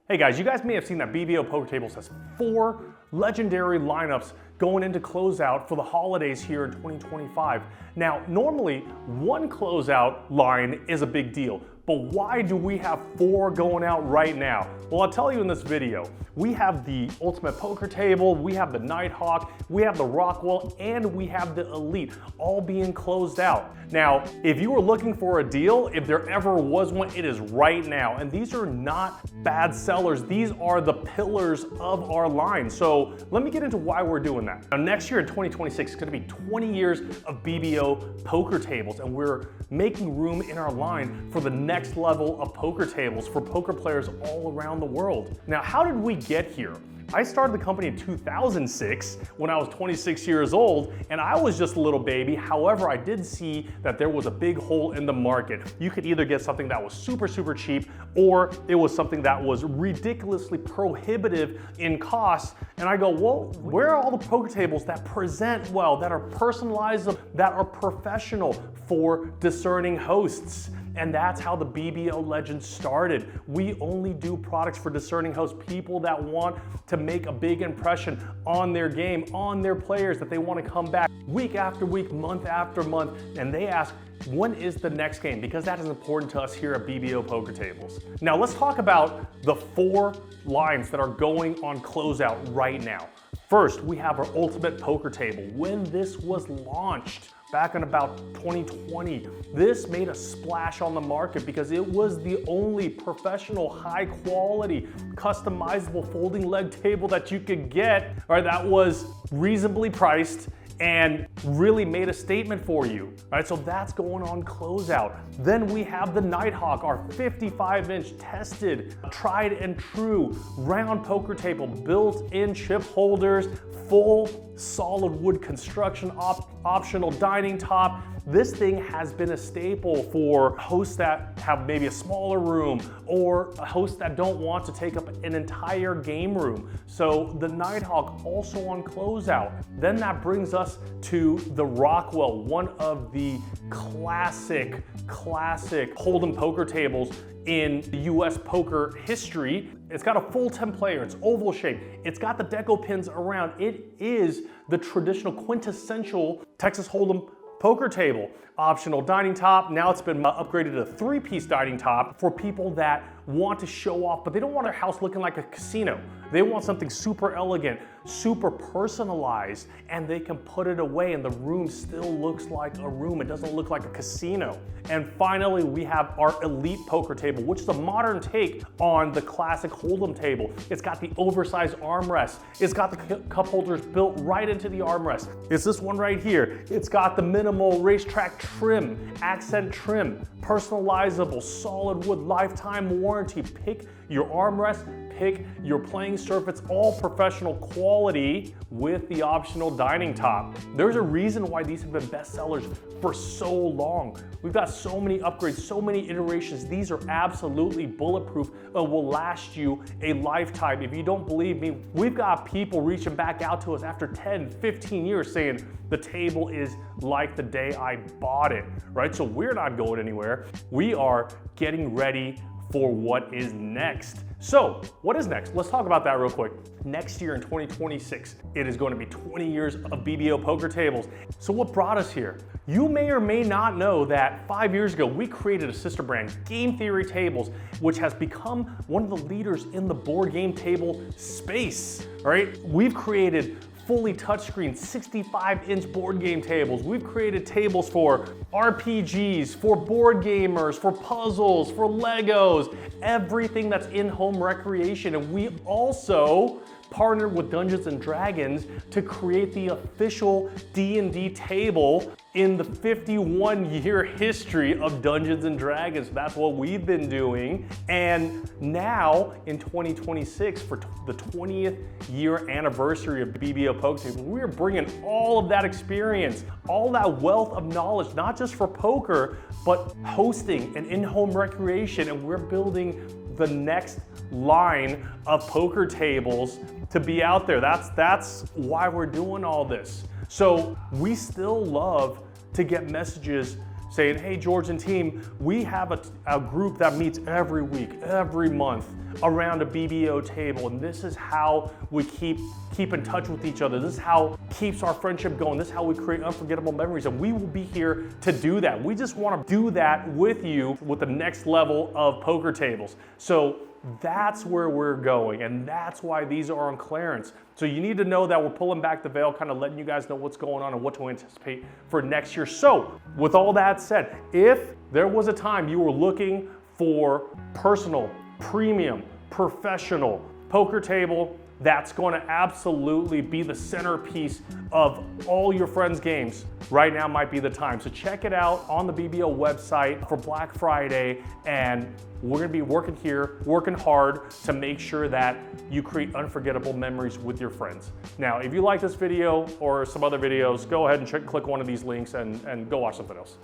Hey guys, you guys may have seen that BBO Poker Tables has 4 legendary lineups going into closeout for the holidays here in 2025. Now, normally 1 closeout line is a big deal, but why do we have 4 going out right now? Well, I'll tell you in this video. We have the Ultimate Poker Table, we have the Nighthawk, we have the Rockwell, and we have the Elite, all being closed out. Now, if you were looking for a deal, if there ever was one, it is right now. And these are not bad sellers. These are the pillars of our line. So let me get into why we're doing that. Now, next year in 2026, it's gonna be 20 years of BBO Poker Tables, and we're making room in our line for the next level of poker tables for poker players all around the world. Now, how did we get here? I started the company in 2006 when I was 26 years old, and I was just a little baby. However, I did see that there was a big hole in the market. You could either get something that was super cheap, or it was something that was ridiculously prohibitive in cost. And I go, well, where are all the poker tables that present well, that are personalizable, that are professional for discerning hosts? And that's how the BBO legend started. We only do products for discerning hosts, people that want to make a big impression on their game, on their players, that they want to come back week after week, month after month, and they ask, when is the next game? Because that is important to us here at BBO Poker Tables. Now let's talk about the 4 lines that are going on closeout right now. First, we have our Ultimate Poker Table. When this was launched, back in about 2020, this made a splash on the market because it was the only professional, high quality, customizable folding leg table that you could get, or that was reasonably priced and really made a statement for you. All right, so that's going on closeout. Then we have the Nighthawk, our 55-inch tested, tried and true round poker table, built-in chip holders, full solid wood construction, optional dining top. This thing has been a staple for hosts that have maybe a smaller room or hosts that don't want to take up an entire game room. So the Nighthawk also on closeout. Then that brings us to the Rockwell, one of the classic Hold'em poker tables in the US poker history. It's got a full 10 player, it's oval shaped, it's got the deco pins around. It is the traditional quintessential Texas Hold'em poker table. Optional dining top, now it's been upgraded to a 3-piece dining top for people that want to show off, but they don't want their house looking like a casino. They want something super elegant, super personalized, and they can put it away and the room still looks like a room. It doesn't look like a casino. And finally, we have our Elite Poker Table, which is a modern take on the classic Hold'em table. It's got the oversized armrest. It's got the cup holders built right into the armrest. It's this one right here. It's got the minimal racetrack trim, accent trim, personalizable, solid wood, lifetime warranty. Pick your armrest, pick your playing surface, all professional quality with the optional dining top. There's a reason why these have been bestsellers for so long. We've got so many upgrades, so many iterations. These are absolutely bulletproof and will last you a lifetime. If you don't believe me, we've got people reaching back out to us after 10, 15 years saying the table is like the day I bought it, right? So we're not going anywhere. We are getting ready for what is next. So what is next? Let's talk about that real quick. Next year in 2026, it is going to be 20 years of BBO Poker Tables. So what brought us here? You may or may not know that 5 years ago, we created a sister brand, Game Theory Tables, which has become one of the leaders in the board game table space, right? We've created fully touchscreen 65-inch board game tables. We've created tables for RPGs, for board gamers, for puzzles, for Legos, everything that's in-home recreation. And we also partnered with Dungeons & Dragons to create the official D&D table in the 51-year history of Dungeons & Dragons. That's what we've been doing. And now in 2026, for the 20th year anniversary of BBO Poker Tables, we're bringing all of that experience, all that wealth of knowledge, not just for poker, but hosting and in-home recreation. And we're building the next line of poker tables to be out there. That's why we're doing all this. So we still love to get messages saying, hey, George and team, we have a group that meets every week, every month around a BBO table, and this is how we keep in touch with each other. This is how keeps our friendship going. This is how we create unforgettable memories, and we will be here to do that. We just want to do that with you with the next level of poker tables. So that's where we're going, and that's why these are on clearance. So you need to know that we're pulling back the veil, kind of letting you guys know what's going on and what to anticipate for next year. So with all that said, if there was a time you were looking for personal, premium, professional poker table that's going to absolutely be the centerpiece of all your friends' games, right now might be the time. So check it out on the BBO website for Black Friday, and we're going to be working hard to make sure that you create unforgettable memories with your friends. Now, if you like this video or some other videos, go ahead and click one of these links and go watch something else.